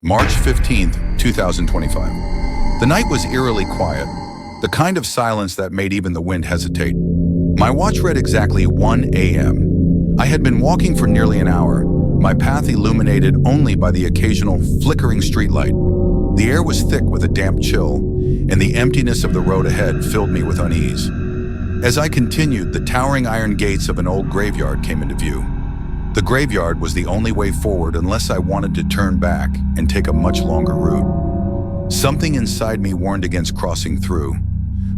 March 15th, 2025. The night was eerily quiet, the kind of silence that made even the wind hesitate. My watch read exactly 1 a.m. I had been walking for nearly an hour, my path illuminated only by the occasional flickering streetlight. The air was thick with a damp chill, and the emptiness of the road ahead filled me with unease. As I continued, the towering iron gates of an old graveyard came into view. The graveyard was the only way forward unless I wanted to turn back and take a much longer route. Something inside me warned against crossing through,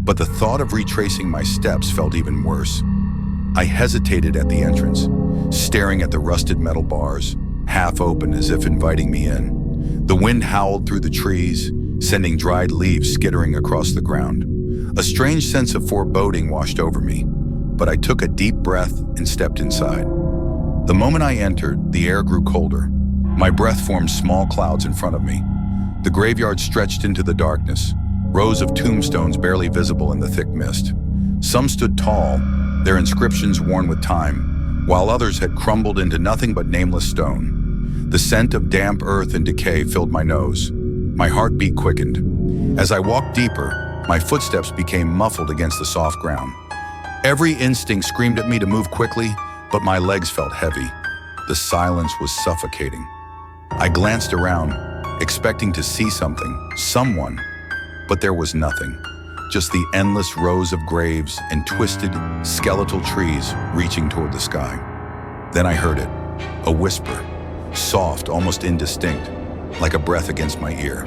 but the thought of retracing my steps felt even worse. I hesitated at the entrance, staring at the rusted metal bars, half open as if inviting me in. The wind howled through the trees, sending dried leaves skittering across the ground. A strange sense of foreboding washed over me, but I took a deep breath and stepped inside. The moment I entered, the air grew colder. My breath formed small clouds in front of me. The graveyard stretched into the darkness, rows of tombstones barely visible in the thick mist. Some stood tall, their inscriptions worn with time, while others had crumbled into nothing but nameless stone. The scent of damp earth and decay filled my nose. My heartbeat quickened. As I walked deeper, my footsteps became muffled against the soft ground. Every instinct screamed at me to move quickly, but my legs felt heavy. The silence was suffocating. I glanced around, expecting to see something, someone, but there was nothing. Just the endless rows of graves and twisted, skeletal trees reaching toward the sky. Then I heard it, a whisper, soft, almost indistinct, like a breath against my ear.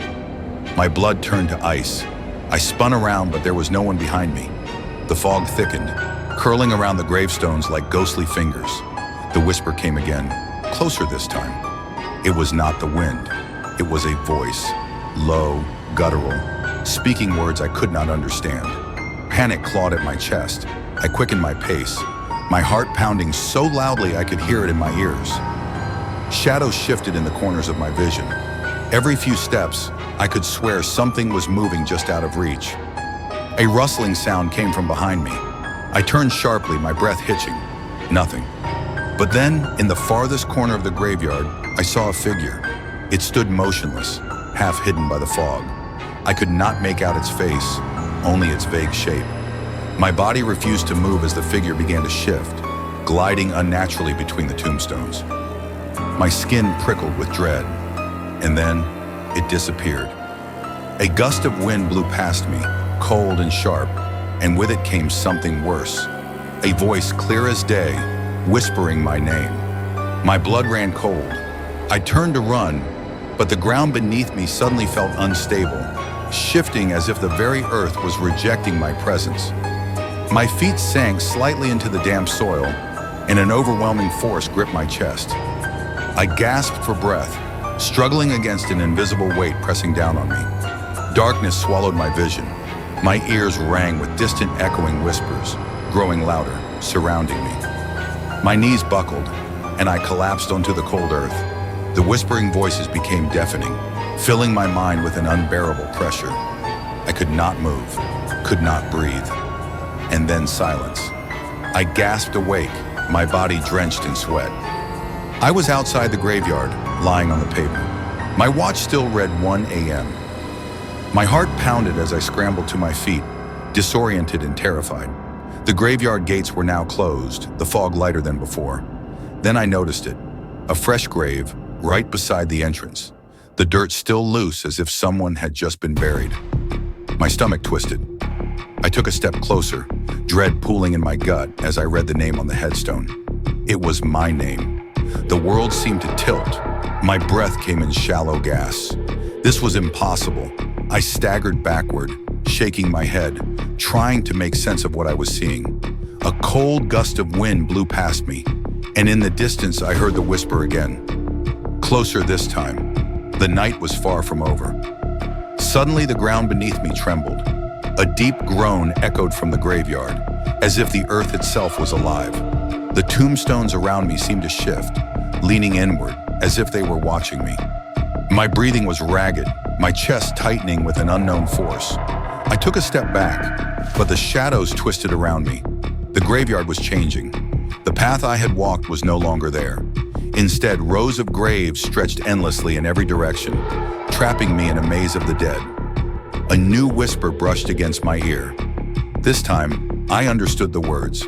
My blood turned to ice. I spun around, but there was no one behind me. The fog thickened, curling around the gravestones like ghostly fingers. The whisper came again, closer this time. It was not the wind. It was a voice, low, guttural, speaking words I could not understand. Panic clawed at my chest. I quickened my pace, my heart pounding so loudly I could hear it in my ears. Shadows shifted in the corners of my vision. Every few steps, I could swear something was moving just out of reach. A rustling sound came from behind me. I turned sharply, my breath hitching. Nothing. But then, in the farthest corner of the graveyard, I saw a figure. It stood motionless, half hidden by the fog. I could not make out its face, only its vague shape. My body refused to move as the figure began to shift, gliding unnaturally between the tombstones. My skin prickled with dread, and then it disappeared. A gust of wind blew past me, cold and sharp, and with it came something worse. A voice clear as day, whispering my name. My blood ran cold. I turned to run, but the ground beneath me suddenly felt unstable, shifting as if the very earth was rejecting my presence. My feet sank slightly into the damp soil, and an overwhelming force gripped my chest. I gasped for breath, struggling against an invisible weight pressing down on me. Darkness swallowed my vision. My ears rang with distant echoing whispers, growing louder, surrounding me. My knees buckled, and I collapsed onto the cold earth. The whispering voices became deafening, filling my mind with an unbearable pressure. I could not move, could not breathe. And then silence. I gasped awake, my body drenched in sweat. I was outside the graveyard, lying on the pavement. My watch still read 1 a.m. My heart pounded as I scrambled to my feet, disoriented and terrified. The graveyard gates were now closed, the fog lighter than before. Then I noticed it, a fresh grave right beside the entrance, the dirt still loose as if someone had just been buried. My stomach twisted. I took a step closer, dread pooling in my gut as I read the name on the headstone. It was my name. The world seemed to tilt. My breath came in shallow gasps. This was impossible. I staggered backward, shaking my head, trying to make sense of what I was seeing. A cold gust of wind blew past me, and in the distance I heard the whisper again. Closer this time. The night was far from over. Suddenly the ground beneath me trembled. A deep groan echoed from the graveyard, as if the earth itself was alive. The tombstones around me seemed to shift, leaning inward, as if they were watching me. My breathing was ragged, my chest tightening with an unknown force. I took a step back, but the shadows twisted around me. The graveyard was changing. The path I had walked was no longer there. Instead, rows of graves stretched endlessly in every direction, trapping me in a maze of the dead. A new whisper brushed against my ear. This time, I understood the words.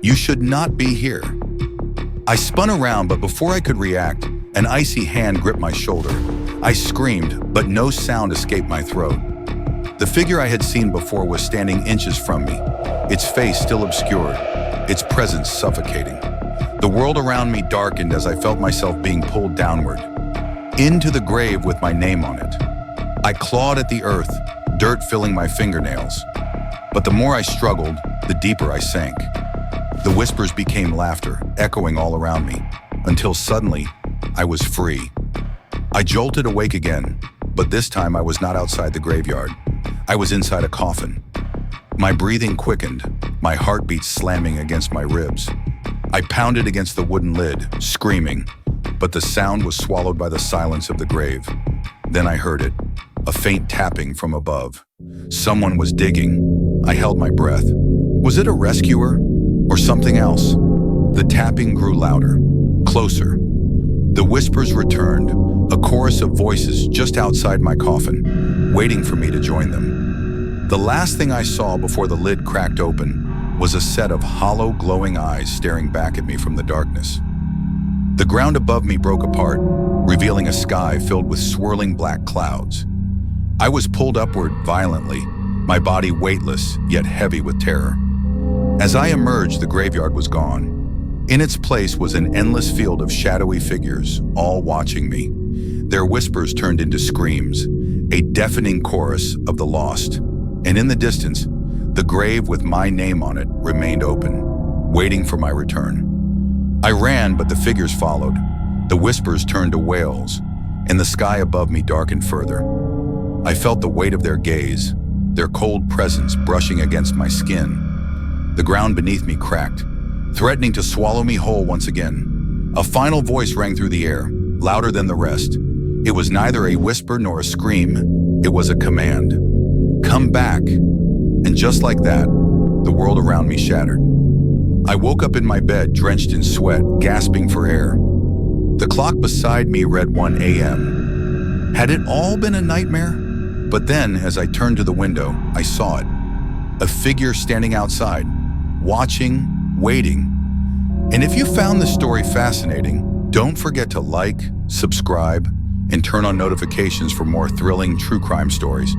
"You should not be here." I spun around, but before I could react, an icy hand gripped my shoulder. I screamed, but no sound escaped my throat. The figure I had seen before was standing inches from me, its face still obscured, its presence suffocating. The world around me darkened as I felt myself being pulled downward, into the grave with my name on it. I clawed at the earth, dirt filling my fingernails. But the more I struggled, the deeper I sank. The whispers became laughter, echoing all around me, until suddenly, I was free. I jolted awake again, but this time I was not outside the graveyard. I was inside a coffin. My breathing quickened, my heartbeat slamming against my ribs. I pounded against the wooden lid, screaming, but the sound was swallowed by the silence of the grave. Then I heard it, a faint tapping from above. Someone was digging. I held my breath. Was it a rescuer or something else? The tapping grew louder, closer. The whispers returned, a chorus of voices just outside my coffin, waiting for me to join them. The last thing I saw before the lid cracked open was a set of hollow, glowing eyes staring back at me from the darkness. The ground above me broke apart, revealing a sky filled with swirling black clouds. I was pulled upward violently, my body weightless yet heavy with terror. As I emerged, the graveyard was gone. In its place was an endless field of shadowy figures, all watching me. Their whispers turned into screams, a deafening chorus of the lost. And in the distance, the grave with my name on it remained open, waiting for my return. I ran, but the figures followed. The whispers turned to wails, and the sky above me darkened further. I felt the weight of their gaze, their cold presence brushing against my skin. The ground beneath me cracked, threatening to swallow me whole once again. A final voice rang through the air, louder than the rest. It was neither a whisper nor a scream. It was a command. Come back. And just like that, the world around me shattered. I woke up in my bed, drenched in sweat, gasping for air. The clock beside me read 1 a.m. Had it all been a nightmare? But then, as I turned to the window, I saw it. A figure standing outside, watching, waiting. And if you found this story fascinating, don't forget to like, subscribe, and turn on notifications for more thrilling true crime stories.